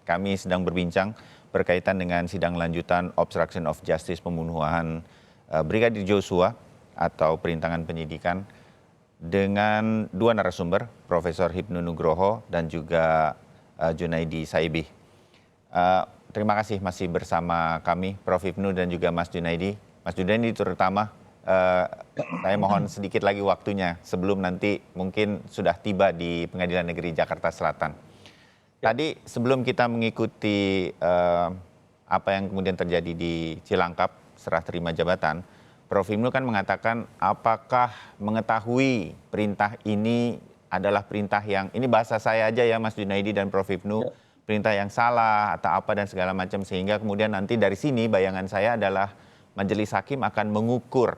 Kami sedang berbincang berkaitan dengan sidang lanjutan obstruction of justice pembunuhan Brigadir Joshua atau perintangan penyidikan dengan dua narasumber, Profesor Hipnu Nugroho dan juga Junaidi Saibih. Terima kasih masih bersama kami, Prof. Hipnu dan juga Mas Junaidi. Mas Junaidi terutama, saya mohon sedikit lagi waktunya sebelum nanti mungkin sudah tiba di Pengadilan Negeri Jakarta Selatan. Tadi sebelum kita mengikuti apa yang kemudian terjadi di Cilangkap, serah terima jabatan, Prof. Hipnu kan mengatakan apakah mengetahui perintah ini adalah perintah yang, ini bahasa saya aja ya Mas Junaidi dan Prof. Hipnu, perintah yang salah atau apa dan segala macam, sehingga kemudian nanti dari sini bayangan saya adalah majelis hakim akan mengukur,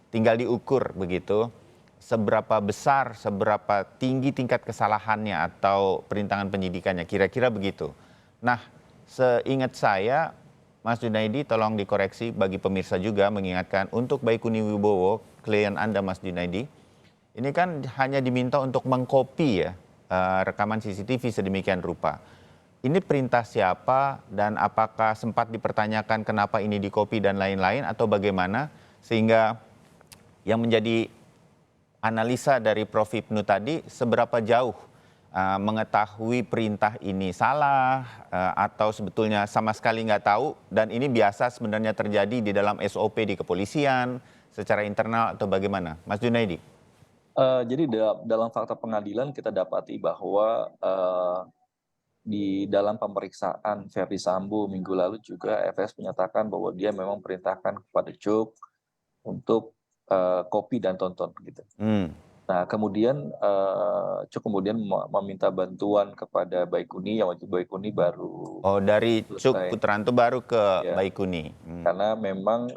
tinggal diukur begitu, seberapa besar, seberapa tinggi tingkat kesalahannya atau perintangan penyidikannya, kira-kira begitu. Nah, seingat saya, Mas Junaidi tolong dikoreksi bagi pemirsa juga mengingatkan untuk Baikuni Wibowo, klien Anda Mas Junaidi, ini kan hanya diminta untuk mengkopi ya rekaman CCTV sedemikian rupa. Ini perintah siapa dan apakah sempat dipertanyakan kenapa ini dikopi dan lain-lain atau bagaimana, sehingga yang menjadi analisa dari Prof. Hipnu tadi, seberapa jauh mengetahui perintah ini salah atau sebetulnya sama sekali nggak tahu, dan ini biasa sebenarnya terjadi di dalam SOP di kepolisian secara internal atau bagaimana, Mas Junaidi? Jadi dalam fakta pengadilan kita dapati bahwa di dalam pemeriksaan Verdi Sambo minggu lalu juga FS menyatakan bahwa dia memang perintahkan kepada Cuk untuk kopi dan tonton gitu. Nah kemudian Cuk kemudian meminta bantuan kepada Baikuni, yang waktu Baikuni baru Oh, dari Cuk selesai Putranto baru ke ya, Baikuni. karena memang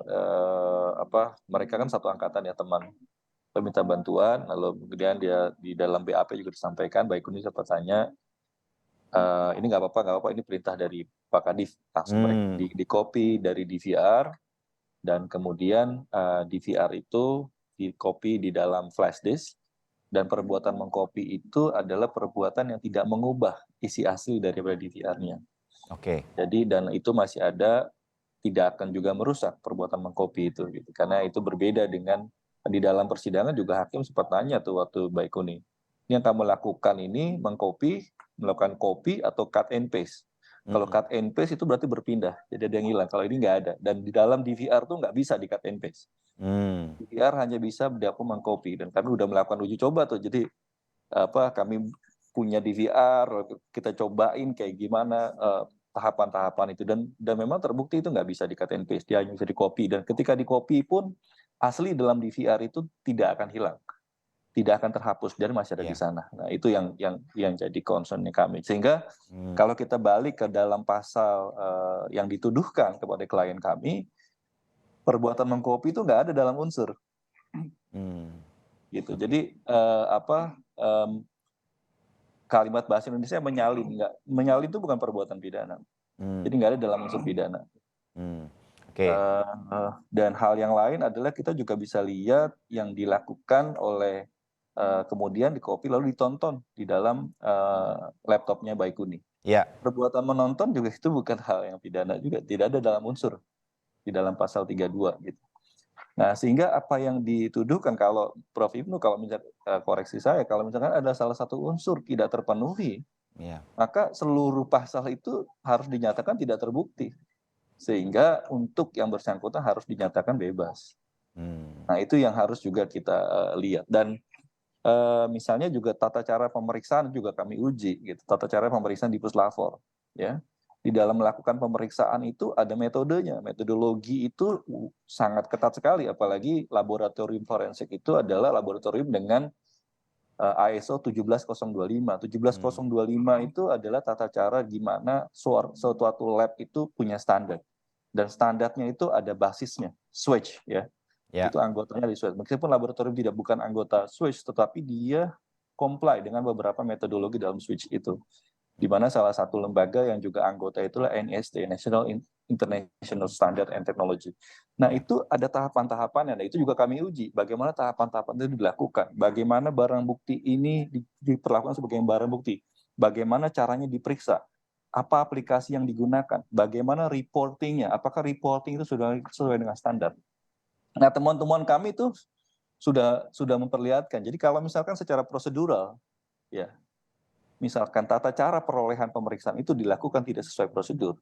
mereka kan satu angkatan ya, teman. Meminta bantuan, lalu kemudian dia di dalam BAP juga disampaikan, Baikuni sempat tanya, ini nggak apa-apa, ini perintah dari Pak Kadif, langsung mereka di copy dari DVR, dan kemudian DVR itu di copy di dalam flash disk, dan perbuatan mengcopy itu adalah perbuatan yang tidak mengubah isi asli daripada DVR-nya. Oke. Jadi dan itu masih ada, tidak akan juga merusak perbuatan mengcopy itu, gitu. Karena itu berbeda dengan di dalam persidangan juga hakim sempat nanya tuh waktu Baikuni, ini yang kamu lakukan ini mengcopy, melakukan copy atau cut and paste. Kalau cut and paste itu berarti berpindah, jadi ada yang hilang. Kalau ini nggak ada, dan di dalam DVR tuh nggak bisa di cut and paste. DVR hanya bisa dilakukan mengcopy, dan kami udah melakukan uji coba tuh. Jadi kami punya DVR, kita cobain kayak gimana tahapan-tahapan itu, dan memang terbukti itu nggak bisa di cut and paste, dia hanya bisa di copy, dan ketika di copy pun asli dalam DVR itu tidak akan hilang, tidak akan terhapus, dan masih ada di sana. Nah itu yang jadi concernnya kami, sehingga kalau kita balik ke dalam pasal yang dituduhkan kepada klien kami, perbuatan mengcopy itu nggak ada dalam unsur, gitu. Jadi kalimat bahasa Indonesia menyalin itu bukan perbuatan pidana, jadi nggak ada dalam unsur pidana. Dan hal yang lain adalah kita juga bisa lihat yang dilakukan oleh kemudian di copy lalu ditonton di dalam laptopnya Baikuni. Perbuatan menonton juga itu bukan hal yang pidana juga, tidak ada dalam unsur di dalam pasal 32 gitu. Nah, sehingga apa yang dituduhkan, kalau Prof. Hipnu, kalau misalkan koreksi saya, kalau misalkan ada salah satu unsur tidak terpenuhi, maka seluruh pasal itu harus dinyatakan tidak terbukti, sehingga untuk yang bersangkutan harus dinyatakan bebas. Nah, itu yang harus juga kita lihat. Dan misalnya juga tata cara pemeriksaan juga kami uji, gitu. Tata cara pemeriksaan di Puslapor, ya. Di dalam melakukan pemeriksaan itu ada metodenya, metodologi itu sangat ketat sekali, apalagi laboratorium forensik itu adalah laboratorium dengan ISO 17025. 17025 itu adalah tata cara gimana suatu lab itu punya standar, dan standarnya itu ada basisnya, switch ya. Itu anggotanya di switch. Meskipun laboratorium bukan anggota switch, tetapi dia comply dengan beberapa metodologi dalam switch itu, di mana salah satu lembaga yang juga anggota itulah NIST, National International Standard and Technology. Nah, itu ada tahapan-tahapannya. Nah, itu juga kami uji bagaimana tahapan-tahapan itu dilakukan, bagaimana barang bukti ini diperlakukan sebagai barang bukti, bagaimana caranya diperiksa, apa aplikasi yang digunakan, bagaimana reportingnya, apakah reporting itu sudah sesuai dengan standar. Nah, temuan-temuan kami itu sudah memperlihatkan. Jadi kalau misalkan secara prosedural, ya, misalkan tata cara perolehan pemeriksaan itu dilakukan tidak sesuai prosedur,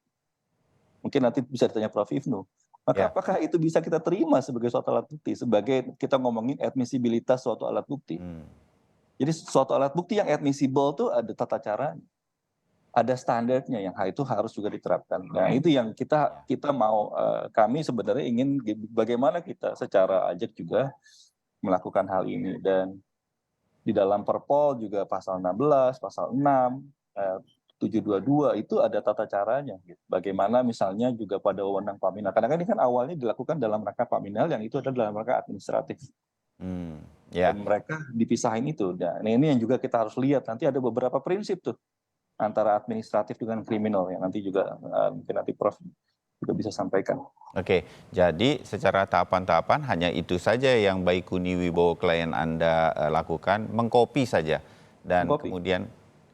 mungkin nanti bisa ditanya Prof. Ibnu, maka apakah itu bisa kita terima sebagai suatu alat bukti, sebagai kita ngomongin admisibilitas suatu alat bukti. Jadi suatu alat bukti yang admissible itu ada tata caranya, ada standarnya yang itu harus juga diterapkan. Nah, itu yang kita mau, kami sebenarnya ingin bagaimana kita secara ajak juga melakukan hal ini. Dan di dalam Perpol juga pasal 16, pasal 6, 722 itu ada tata caranya. Bagaimana misalnya juga pada wewenang Paminal. Karena ini kan awalnya dilakukan dalam rangka Paminal yang itu adalah dalam rangka administratif. Dan mereka dipisahin itu. Nah, ini yang juga kita harus lihat. Nanti ada beberapa prinsip tuh antara administratif dengan kriminal yang nanti juga mungkin nanti Prof juga bisa sampaikan. Oke, jadi secara tahapan-tahapan hanya itu saja yang Baikuni Wibowo klien Anda lakukan, mengcopy saja. Dan kemudian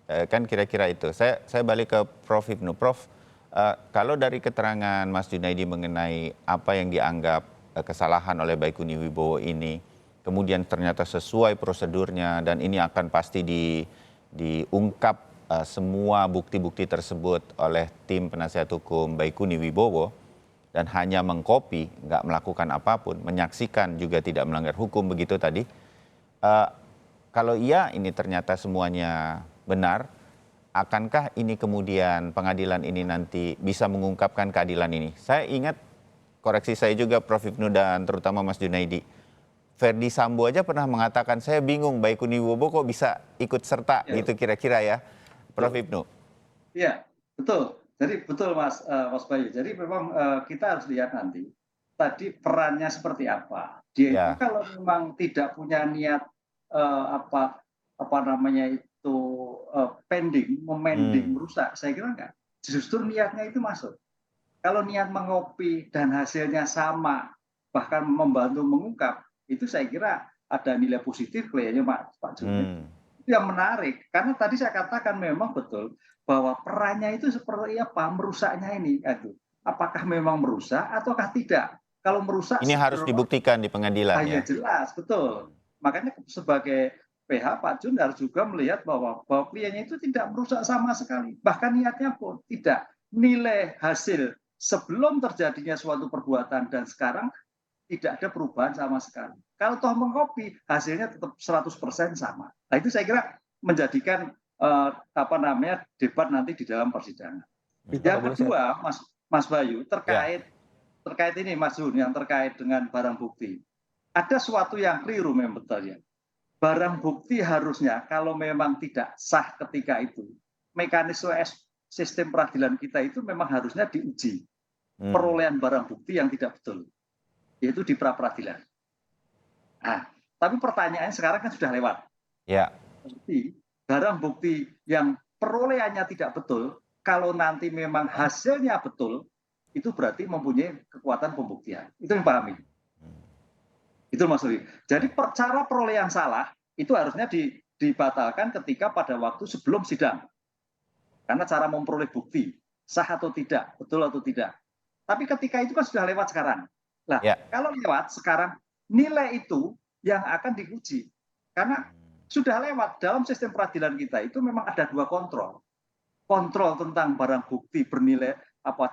kan kira-kira itu. Saya balik ke Prof. Ibnu. Prof, kalau dari keterangan Mas Junaidi mengenai apa yang dianggap kesalahan oleh Baikuni Wibowo ini, kemudian ternyata sesuai prosedurnya dan ini akan pasti diungkap semua bukti-bukti tersebut oleh tim penasihat hukum Baikuni Wibowo, dan hanya mengcopy, nggak melakukan apapun, menyaksikan juga tidak melanggar hukum, begitu tadi. Kalau iya ini ternyata semuanya benar, akankah ini kemudian pengadilan ini nanti bisa mengungkapkan keadilan ini? Saya ingat, koreksi saya juga Prof. Ibnu dan terutama Mas Junaidi, Verdi Sambo aja pernah mengatakan, saya bingung Baikuni Wibowo kok bisa ikut serta gitu kira-kira ya, Prof. Ibnu. Iya, betul. Jadi betul Mas Bayu. Jadi memang kita harus lihat nanti tadi perannya seperti apa. Dia itu kalau memang tidak punya niat apa namanya itu pending, memending, merusak, saya kira enggak. Justru niatnya itu masuk. Kalau niat mengopi dan hasilnya sama, bahkan membantu mengungkap, itu saya kira ada nilai positif kayaknya Pak Juni. Itu yang menarik. Karena tadi saya katakan memang betul bahwa perannya itu seperti apa, merusaknya ini. Apakah memang merusak ataukah tidak? Kalau merusak... Ini harus dibuktikan di pengadilan ya? Jelas, betul. Makanya sebagai PH, Pak Jun harus juga melihat bahwa kliennya itu tidak merusak sama sekali. Bahkan niatnya pun tidak. Nilai hasil sebelum terjadinya suatu perbuatan dan sekarang tidak ada perubahan sama sekali. Kalau toh mengcopy, hasilnya tetap 100% sama. Nah, itu saya kira menjadikan debat nanti di dalam persidangan. Yang kedua, Mas Bayu, terkait ini Mas Jun, yang terkait dengan barang bukti. Ada suatu yang keliru memang betul ya. Barang bukti harusnya kalau memang tidak sah ketika itu, mekanisme sistem peradilan kita itu memang harusnya diuji. Perolehan barang bukti yang tidak betul, yaitu di pra-peradilan. Nah, tapi pertanyaannya sekarang kan sudah lewat. Ya. Jadi barang bukti yang perolehannya tidak betul, kalau nanti memang hasilnya betul, itu berarti mempunyai kekuatan pembuktian. Itu yang pahami. Itu Mas Rudi. Jadi cara perolehan salah itu harusnya dibatalkan ketika pada waktu sebelum sidang. Karena cara memperoleh bukti sah atau tidak, betul atau tidak. Tapi ketika itu kan sudah lewat sekarang. Nah, kalau lewat sekarang, nilai itu yang akan diuji. Karena sudah lewat dalam sistem peradilan kita itu memang ada dua kontrol. Kontrol tentang barang bukti bernilai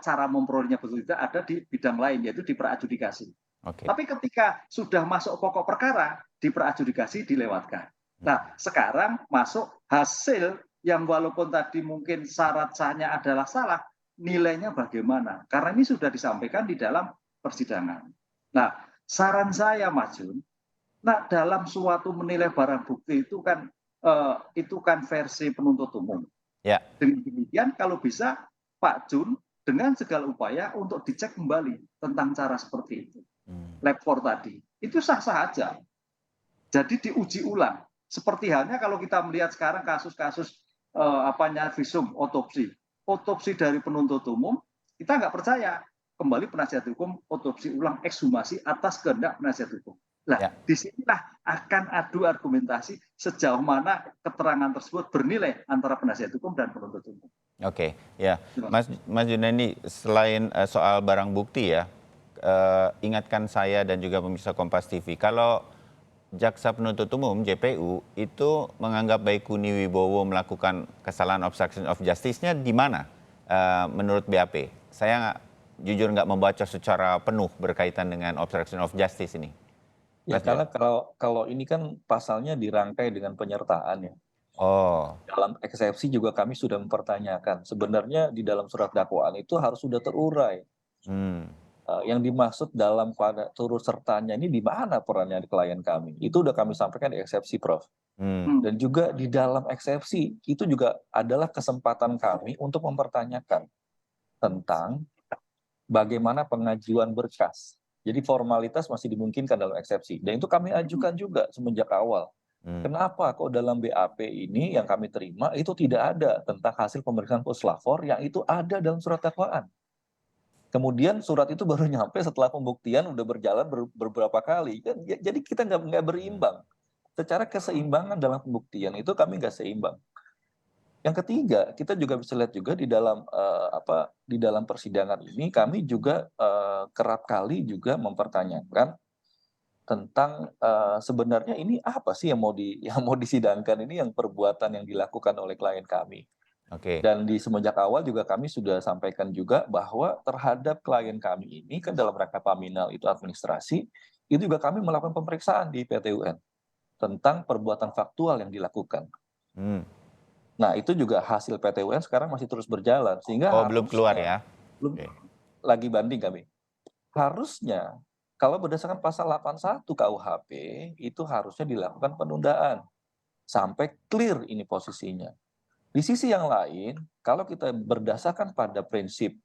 cara memperolehnya betul tidak ada di bidang lain, yaitu di pra-adjudikasi. Tapi ketika sudah masuk pokok perkara, di pra-adjudikasi dilewatkan. Nah, sekarang masuk hasil yang walaupun tadi mungkin syarat sahnya adalah salah, nilainya bagaimana? Karena ini sudah disampaikan di dalam persidangan. Nah, saran saya Mas Jun, nah dalam suatu menilai barang bukti itu kan versi penuntut umum. Dengan demikian kalau bisa Pak Jun dengan segala upaya untuk dicek kembali tentang cara seperti itu. Lab 4 tadi, itu sah-sah aja. Jadi diuji ulang. Seperti halnya kalau kita melihat sekarang kasus-kasus visum, otopsi dari penuntut umum, kita nggak percaya. Kembali penasihat hukum otopsi ulang ekshumasi atas kehendak penasihat hukum. Nah, Ya. disinilah akan adu argumentasi sejauh mana keterangan tersebut bernilai antara penasihat hukum dan penuntut umum. Oke, ya, Terima Mas Junedi, selain soal barang bukti ya, ingatkan saya dan juga pemirsa Kompas TV, kalau jaksa penuntut umum JPU itu menganggap Baikuni Wibowo melakukan kesalahan obstruction of justice-nya di mana menurut BAP? Saya jujur nggak membaca secara penuh berkaitan dengan obstruction of justice ini. Ya, karena kalau ini kan pasalnya dirangkai dengan penyertaan ya. Oh, Dalam eksepsi juga kami sudah mempertanyakan. Sebenarnya di dalam surat dakwaan itu harus sudah terurai. Yang dimaksud dalam pada turut sertanya ini di mana perannya di klien kami. Itu udah kami sampaikan di eksepsi, Prof. Dan juga di dalam eksepsi itu juga adalah kesempatan kami untuk mempertanyakan tentang bagaimana pengajuan berkas. Jadi formalitas masih dimungkinkan dalam eksepsi. Dan itu kami ajukan juga semenjak awal. Kenapa kok dalam BAP ini yang kami terima itu tidak ada tentang hasil pemeriksaan puslapor yang itu ada dalam surat dakwaan. Kemudian surat itu baru nyampe setelah pembuktian udah berjalan beberapa kali. Jadi kita nggak berimbang. Secara keseimbangan dalam pembuktian itu kami nggak seimbang. Yang ketiga, kita juga bisa lihat juga di dalam persidangan ini kami juga kerap kali juga mempertanyakan tentang sebenarnya ini apa sih yang mau disidangkan ini, yang perbuatan yang dilakukan oleh klien kami. oke. Dan di semenjak awal juga kami sudah sampaikan juga bahwa terhadap klien kami ini kan dalam rangka paminal itu administrasi, itu juga kami melakukan pemeriksaan di PT UN tentang perbuatan faktual yang dilakukan. Nah, itu juga hasil PT UN sekarang masih terus berjalan, sehingga Belum keluar ya? Belum lagi banding kami. Harusnya kalau berdasarkan pasal 81 KUHP itu harusnya dilakukan penundaan sampai clear ini posisinya. Di sisi yang lain, kalau kita berdasarkan pada prinsip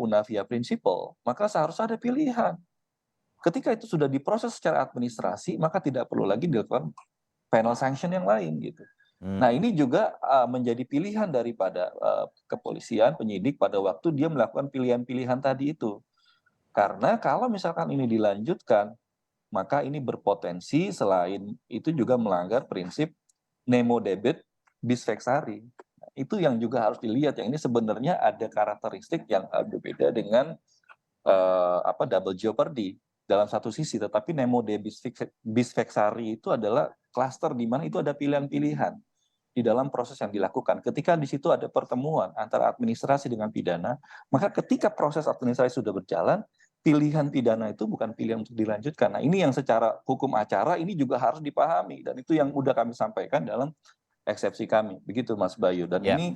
Unavia Principle, maka seharusnya ada pilihan. Ketika itu sudah diproses secara administrasi, maka tidak perlu lagi dilakukan penal sanction yang lain gitu. Nah, ini juga menjadi pilihan daripada kepolisian, penyidik pada waktu dia melakukan pilihan-pilihan tadi itu. Karena kalau misalkan ini dilanjutkan, maka ini berpotensi selain itu juga melanggar prinsip nemo debet bis vexari. Itu yang juga harus dilihat. Yang ini sebenarnya ada karakteristik yang berbeda dengan double jeopardy dalam satu sisi, tetapi nemo debet bis vexari itu adalah klaster di mana itu ada pilihan-pilihan di dalam proses yang dilakukan. Ketika di situ ada pertemuan antara administrasi dengan pidana, maka ketika proses administrasi sudah berjalan, pilihan pidana itu bukan pilihan untuk dilanjutkan. Nah, ini yang secara hukum acara ini juga harus dipahami, dan itu yang udah kami sampaikan dalam eksepsi kami. Begitu Mas Bayu. Dan ini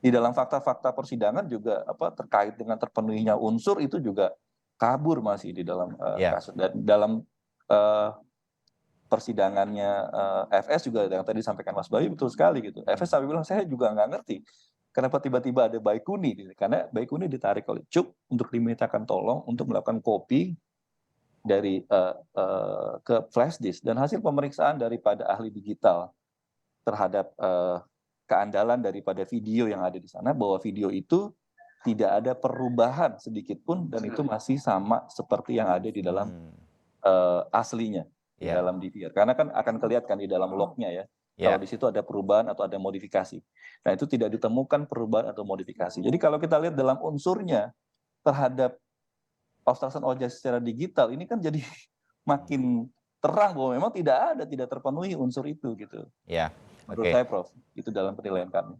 di dalam fakta-fakta persidangan juga terkait dengan terpenuhinya unsur itu juga kabur masih di dalam kasus. Dan dalam persidangannya FS juga yang tadi disampaikan Mas Bayu betul sekali gitu. FS sampai bilang saya juga nggak ngerti kenapa tiba-tiba ada Baikuni, karena Baikuni ditarik oleh CUP untuk dimintakan tolong untuk melakukan copy dari ke flash disk, dan hasil pemeriksaan daripada ahli digital terhadap keandalan daripada video yang ada di sana, bahwa video itu tidak ada perubahan sedikit pun dan itu masih sama seperti yang ada di dalam aslinya. Di dalam DVR, karena kan akan kelihatan di dalam lognya ya, kalau di situ ada perubahan atau ada modifikasi. Nah, itu tidak ditemukan perubahan atau modifikasi. Jadi kalau kita lihat dalam unsurnya terhadap obstruction of justice secara digital, ini kan jadi makin terang bahwa memang tidak terpenuhi unsur itu gitu. Menurut saya, Prof, itu dalam penilaian kami.